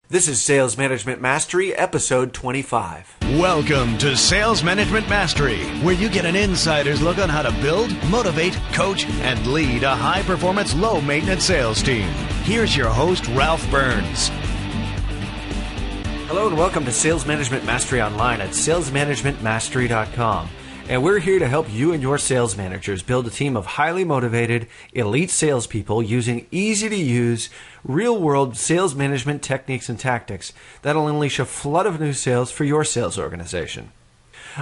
This is Sales Management Mastery, episode 25. Welcome to Sales Management Mastery, where you get an insider's look on how to build, motivate, coach, and lead a high-performance, low-maintenance sales team. Here's your host, Ralph Burns. Hello and welcome to Sales Management Mastery online at salesmanagementmastery.com. And we're here to help you and your sales managers build a team of highly motivated, elite salespeople using easy-to-use, real-world sales management techniques and tactics that'll unleash a flood of new sales for your sales organization.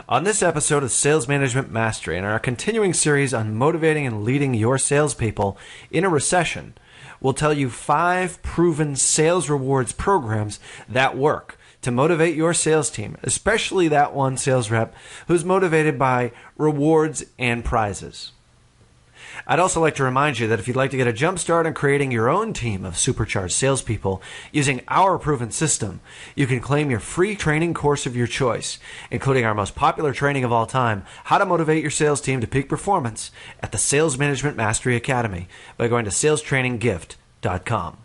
On this episode of Sales Management Mastery and our continuing series on motivating and leading your salespeople in a recession, we'll tell you 5 proven sales rewards programs that work to motivate your sales team, especially that one sales rep who's motivated by rewards and prizes. I'd also like to remind you that if you'd like to get a jump start on creating your own team of supercharged salespeople using our proven system, you can claim your free training course of your choice, including our most popular training of all time, How to Motivate Your Sales Team to Peak Performance, at the Sales Management Mastery Academy by going to salestraininggift.com.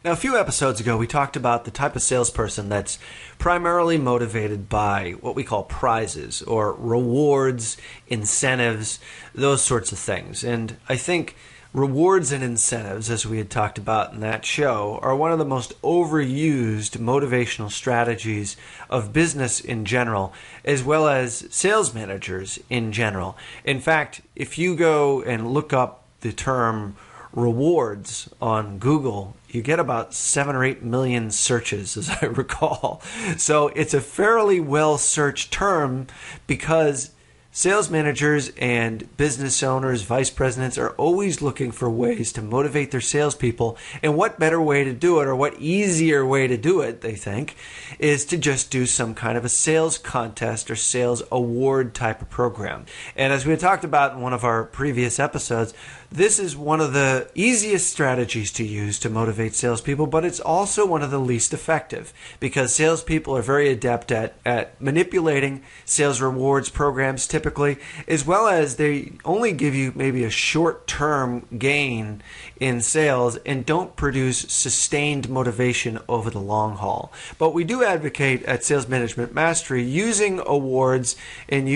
Now, a few episodes ago, we talked about the type of salesperson that's primarily motivated by what we call prizes or rewards, incentives, those sorts of things. And I think rewards and incentives, as we had talked about in that show, are one of the most overused motivational strategies of business in general, as well as sales managers in general. In fact, if you go and look up the term rewards on Google, you get about 7 or 8 million searches, as I recall. So it's a fairly well-searched term because sales managers and business owners, vice presidents are always looking for ways to motivate their salespeople. And what better way to do it, or what easier way to do it, they think, is to just do some kind of a sales contest or sales award type of program. And as we had talked about in one of our previous episodes, this is one of the easiest strategies to use to motivate salespeople, but it's also one of the least effective because salespeople are very adept at manipulating sales rewards programs typically, as well as they only give you maybe a short-term gain in sales and don't produce sustained motivation over the long haul. But we do advocate at Sales Management Mastery using awards and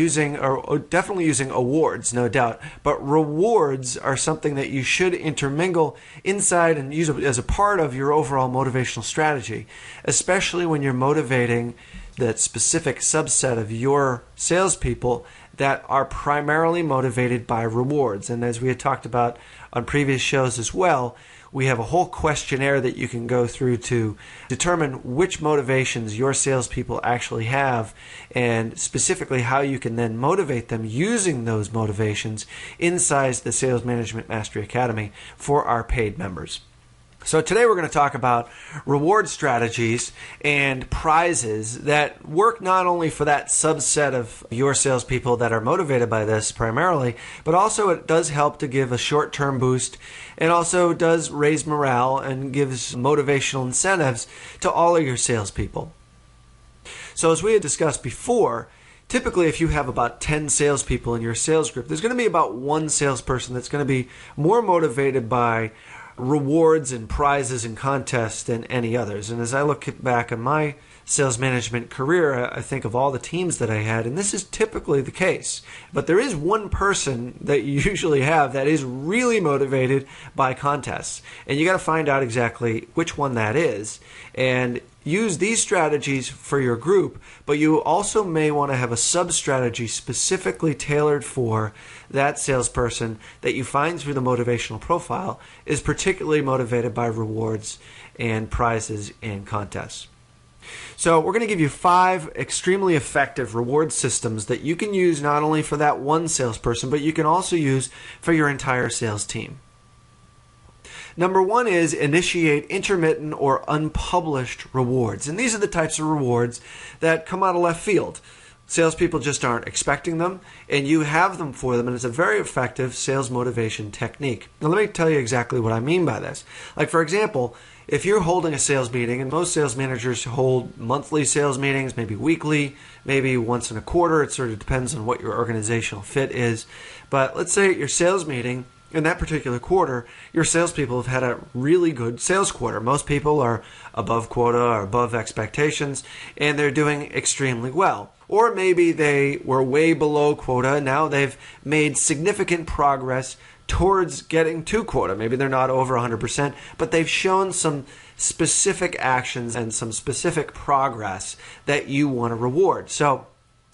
definitely using awards, no doubt, but rewards are something that you should intermingle inside and use as a part of your overall motivational strategy, especially when you're motivating that specific subset of your salespeople that are primarily motivated by rewards. And as we had talked about on previous shows as well, we have a whole questionnaire that you can go through to determine which motivations your salespeople actually have and specifically how you can then motivate them using those motivations inside the Sales Management Mastery Academy for our paid members. So today we're going to talk about reward strategies and prizes that work not only for that subset of your salespeople that are motivated by this primarily, but also it does help to give a short-term boost and also does raise morale and gives motivational incentives to all of your salespeople. So as we had discussed before, typically if you have about 10 salespeople in your sales group, there's going to be about one salesperson that's going to be more motivated by rewards and prizes and contests than any others. And as I look back on my sales management career, I think of all the teams that I had, and this is typically the case. But there is one person that you usually have that is really motivated by contests. And you got to find out exactly which one that is and use these strategies for your group, but you also may want to have a sub-strategy specifically tailored for that salesperson that you find through the motivational profile is particularly motivated by rewards and prizes and contests. So we're going to give you 5 extremely effective reward systems that you can use not only for that one salesperson, but you can also use for your entire sales team. Number 1 is initiate intermittent or unpublished rewards. And these are the types of rewards that come out of left field. Salespeople just aren't expecting them, and you have them for them, and it's a very effective sales motivation technique. Now, let me tell you exactly what I mean by this. Like, for example, if you're holding a sales meeting, and most sales managers hold monthly sales meetings, maybe weekly, maybe once in a quarter, it sort of depends on what your organizational fit is. But let's say at your sales meeting, in that particular quarter, your salespeople have had a really good sales quarter. Most people are above quota or above expectations, and they're doing extremely well. Or maybe they were way below quota, and now they've made significant progress towards getting to quota. Maybe they're not over 100%, but they've shown some specific actions and some specific progress that you want to reward. So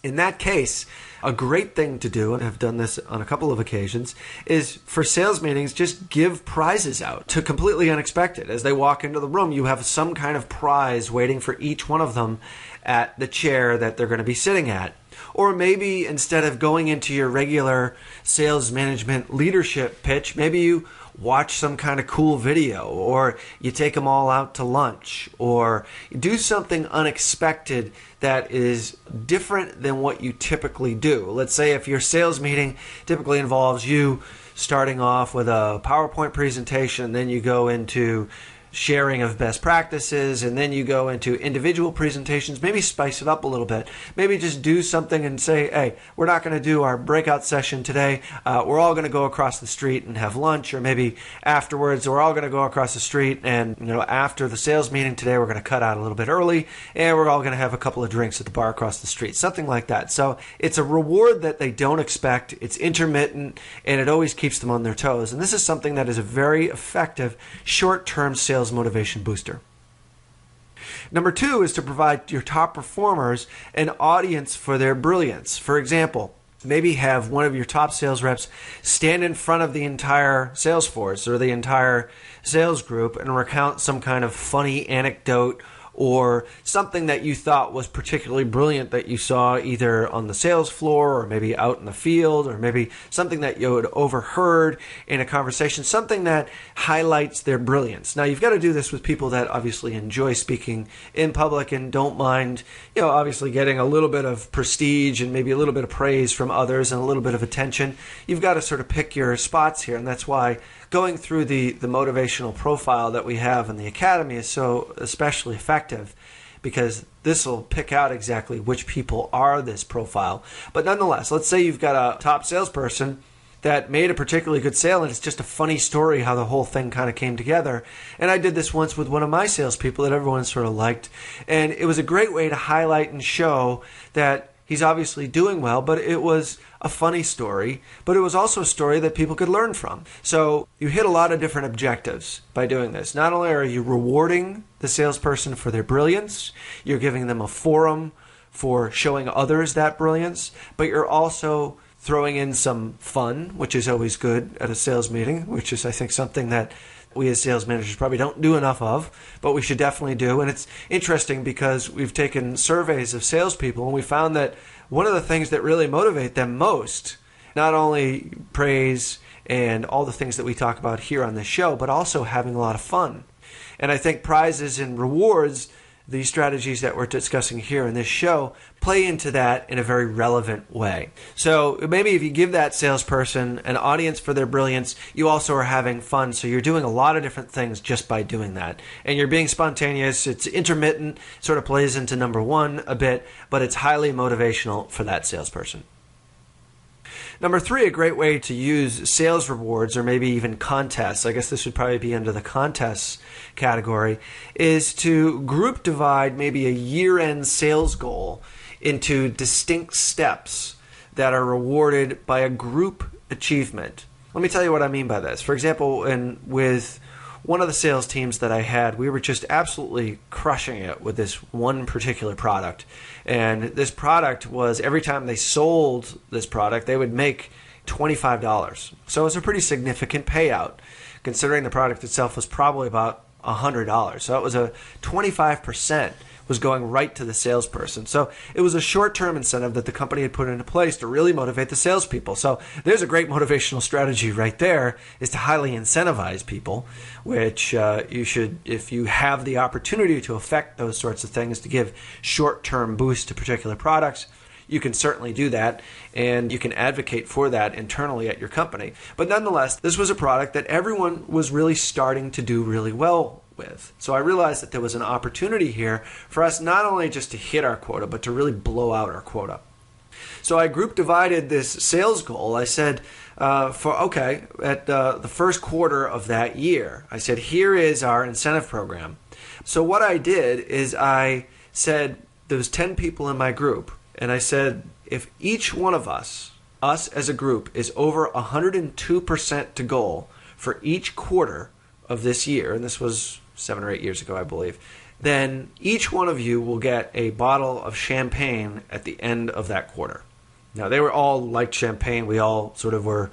in that case, a great thing to do, and I've done this on a couple of occasions, is for sales meetings, just give prizes out to completely unexpected. As they walk into the room, you have some kind of prize waiting for each one of them at the chair that they're going to be sitting at. Or maybe instead of going into your regular sales management leadership pitch, maybe you watch some kind of cool video, or you take them all out to lunch, or you do something unexpected that is different than what you typically do. Let's say if your sales meeting typically involves you starting off with a PowerPoint presentation, then you go into sharing of best practices, and then you go into individual presentations. Maybe spice it up a little bit. Maybe just do something and say, hey, we're not going to do our breakout session today. We're all going to go across the street and have lunch, or maybe afterwards we're all going to go across the street, and after the sales meeting today, we're going to cut out a little bit early, and we're all going to have a couple of drinks at the bar across the street. Something like that. So it's a reward that they don't expect. It's intermittent, and it always keeps them on their toes. And this is something that is a very effective short-term sales motivation booster. Number 2 is to provide your top performers an audience for their brilliance. For example, maybe have one of your top sales reps stand in front of the entire sales force or the entire sales group and recount some kind of funny anecdote or something that you thought was particularly brilliant that you saw either on the sales floor or maybe out in the field, or maybe something that you had overheard in a conversation, something that highlights their brilliance. Now, you've got to do this with people that obviously enjoy speaking in public and don't mind, obviously getting a little bit of prestige and maybe a little bit of praise from others and a little bit of attention. You've got to sort of pick your spots here, and that's why going through the motivational profile that we have in the Academy is so especially effective, because this will pick out exactly which people are this profile. But nonetheless, let's say you've got a top salesperson that made a particularly good sale, and it's just a funny story how the whole thing kind of came together. And I did this once with one of my salespeople that everyone sort of liked, and it was a great way to highlight and show that he's obviously doing well, but it was a funny story, but it was also a story that people could learn from. So you hit a lot of different objectives by doing this. Not only are you rewarding the salesperson for their brilliance, you're giving them a forum for showing others that brilliance, but you're also throwing in some fun, which is always good at a sales meeting, which is, I think, something that we as sales managers probably don't do enough of, but we should definitely do. And it's interesting because we've taken surveys of salespeople, and we found that one of the things that really motivate them most, not only praise and all the things that we talk about here on this show, but also having a lot of fun. And I think prizes and rewards, these strategies that we're discussing here in this show, play into that in a very relevant way. So maybe if you give that salesperson an audience for their brilliance, you also are having fun. So you're doing a lot of different things just by doing that. And you're being spontaneous. It's intermittent, sort of plays into number 1 a bit, but it's highly motivational for that salesperson. Number 3, a great way to use sales rewards, or maybe even contests, I guess this would probably be under the contests category, is to group divide maybe a year-end sales goal into distinct steps that are rewarded by a group achievement. Let me tell you what I mean by this. For example, with one of the sales teams that I had, we were just absolutely crushing it with this one particular product. And this product was, every time they sold this product, they would make $25. So it was a pretty significant payout, considering the product itself was probably about $100. So it was a 25% was going right to the salesperson. So it was a short-term incentive that the company had put into place to really motivate the salespeople. So there's a great motivational strategy right there, is to highly incentivize people, which you should, if you have the opportunity to affect those sorts of things, to give short-term boosts to particular products, you can certainly do that, and you can advocate for that internally at your company. But nonetheless, this was a product that everyone was really starting to do really well with. So I realized that there was an opportunity here for us not only just to hit our quota, but to really blow out our quota. So I group divided this sales goal. I said, at the first quarter of that year, I said, here is our incentive program. So what I did is I said, there was 10 people in my group, and I said, if each one of us as a group, is over 102% to goal for each quarter of this year, and this was 7 or 8 years ago, I believe, then each one of you will get a bottle of champagne at the end of that quarter. Now, they were all liked champagne. We all sort of were.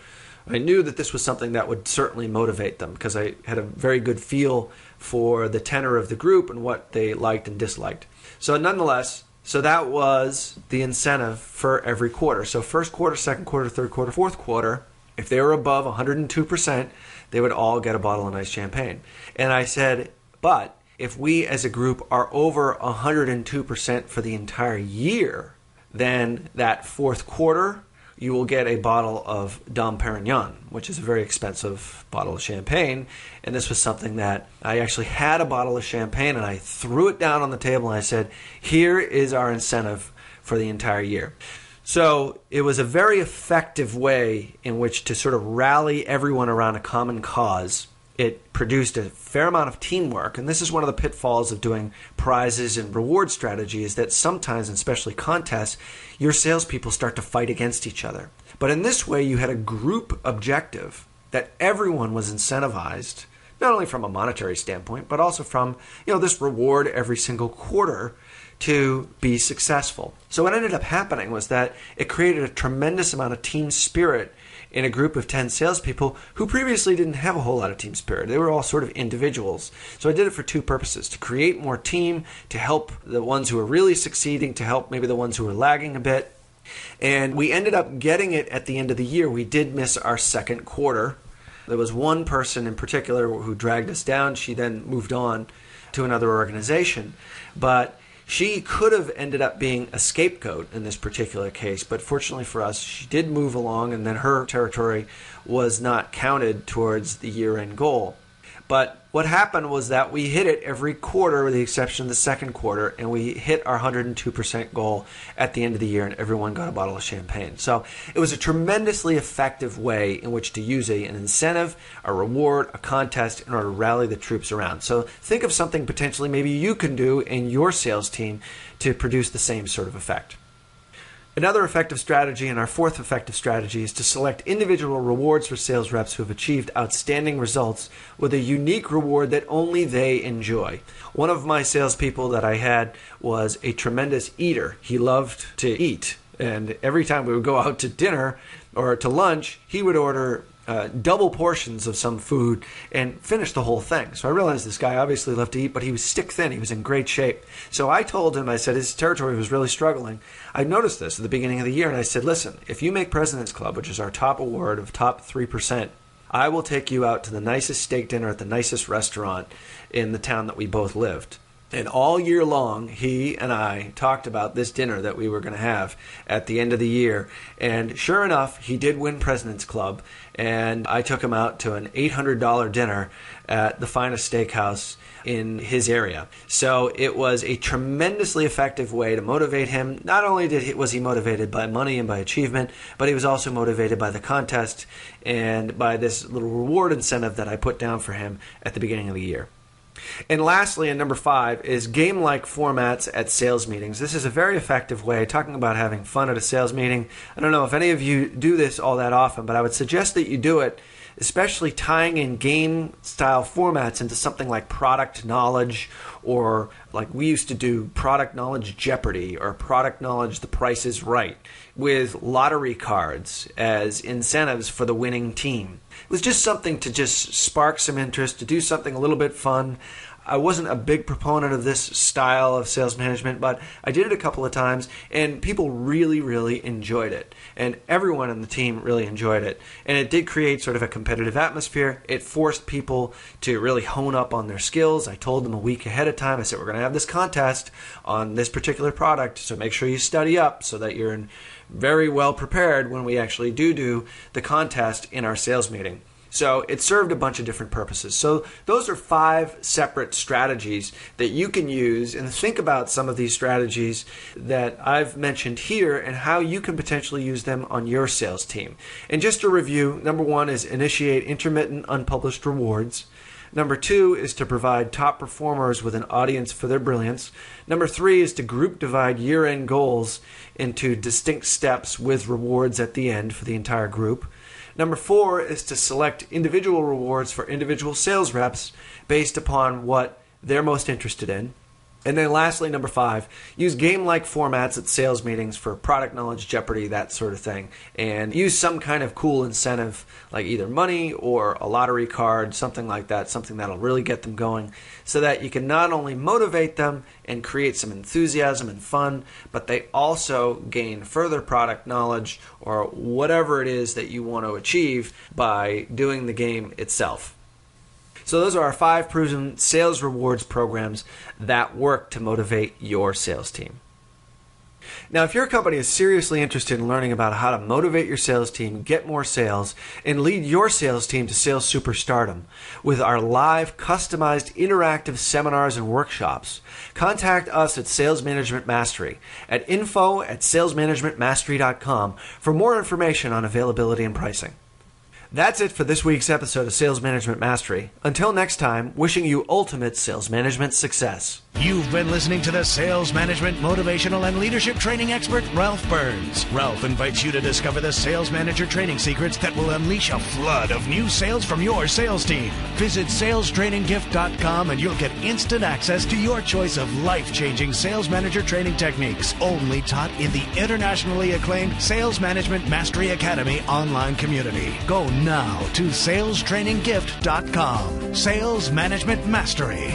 I knew that this was something that would certainly motivate them because I had a very good feel for the tenor of the group and what they liked and disliked. So nonetheless, that was the incentive for every quarter. So first quarter, second quarter, third quarter, fourth quarter, if they were above 102%, they would all get a bottle of nice champagne. And I said, but if we as a group are over 102% for the entire year, then that fourth quarter, you will get a bottle of Dom Perignon, which is a very expensive bottle of champagne. And this was something that I actually had a bottle of champagne, and I threw it down on the table, and I said, here is our incentive for the entire year. So it was a very effective way in which to sort of rally everyone around a common cause. It produced a fair amount of teamwork, and this is one of the pitfalls of doing prizes and reward strategy, is that sometimes, especially contests, your salespeople start to fight against each other. But in this way, you had a group objective that everyone was incentivized, not only from a monetary standpoint, but also from this reward every single quarter to be successful. So what ended up happening was that it created a tremendous amount of team spirit in a group of 10 salespeople who previously didn't have a whole lot of team spirit. They were all sort of individuals. So I did it for two purposes: to create more team, to help the ones who were really succeeding, to help maybe the ones who were lagging a bit. And we ended up getting it at the end of the year. We did miss our second quarter. There was one person in particular who dragged us down. She then moved on to another organization. But she could have ended up being a scapegoat in this particular case, but fortunately for us, she did move along, and then her territory was not counted towards the year-end goal. But what happened was that we hit it every quarter with the exception of the second quarter, and we hit our 102% goal at the end of the year, and everyone got a bottle of champagne. So it was a tremendously effective way in which to use an incentive, a reward, a contest in order to rally the troops around. So think of something potentially maybe you can do in your sales team to produce the same sort of effect. Another effective strategy, and our fourth effective strategy, is to select individual rewards for sales reps who have achieved outstanding results with a unique reward that only they enjoy. One of my salespeople that I had was a tremendous eater. He loved to eat, and every time we would go out to dinner or to lunch, he would order double portions of some food and finish the whole thing. So I realized this guy obviously loved to eat, but he was stick thin. He was in great shape. So I told him, I said his territory was really struggling. I noticed this at the beginning of the year, and I said, listen, if you make President's Club, which is our top award of top 3%, I will take you out to the nicest steak dinner at the nicest restaurant in the town that we both lived. And all year long, he and I talked about this dinner that we were going to have at the end of the year. And sure enough, he did win President's Club. And I took him out to an $800 dinner at the finest steakhouse in his area. So it was a tremendously effective way to motivate him. Not only was he motivated by money and by achievement, but he was also motivated by the contest and by this little reward incentive that I put down for him at the beginning of the year. And lastly, and number 5, is game-like formats at sales meetings. This is a very effective way, talking about having fun at a sales meeting. I don't know if any of you do this all that often, but I would suggest that you do it, especially tying in game-style formats into something like product knowledge, or like we used to do product knowledge Jeopardy, or product knowledge The Price is Right, with lottery cards as incentives for the winning team. It was just something to just spark some interest, to do something a little bit fun. I wasn't a big proponent of this style of sales management, but I did it a couple of times, and people really, really enjoyed it. And everyone in the team really enjoyed it. And it did create sort of a competitive atmosphere. It forced people to really hone up on their skills. I told them a week ahead of time, I said, we're going to have this contest on this particular product, so make sure you study up so that you're very well prepared when we actually do the contest in our sales meeting. So it served a bunch of different purposes. So those are 5 separate strategies that you can use, and think about some of these strategies that I've mentioned here and how you can potentially use them on your sales team. And just to review, number 1 is initiate intermittent unpublished rewards. Number 2 is to provide top performers with an audience for their brilliance. Number 3 is to group divide year-end goals into distinct steps with rewards at the end for the entire group. Number 4 is to select individual rewards for individual sales reps based upon what they're most interested in. And then lastly, number 5, use game-like formats at sales meetings for product knowledge, Jeopardy, that sort of thing. And use some kind of cool incentive, like either money or a lottery card, something like that, something that'll really get them going, so that you can not only motivate them and create some enthusiasm and fun, but they also gain further product knowledge or whatever it is that you want to achieve by doing the game itself. So those are our 5 proven sales rewards programs that work to motivate your sales team. Now, if your company is seriously interested in learning about how to motivate your sales team, get more sales, and lead your sales team to sales superstardom with our live, customized, interactive seminars and workshops, contact us at Sales Management Mastery at info@salesmanagementmastery.com for more information on availability and pricing. That's it for this week's episode of Sales Management Mastery. Until next time, wishing you ultimate sales management success. You've been listening to the sales management, motivational, and leadership training expert, Ralph Burns. Ralph invites you to discover the sales manager training secrets that will unleash a flood of new sales from your sales team. Visit salestraininggift.com and you'll get instant access to your choice of life-changing sales manager training techniques, only taught in the internationally acclaimed Sales Management Mastery Academy online community. Go now to salestraininggift.com. Sales Management Mastery.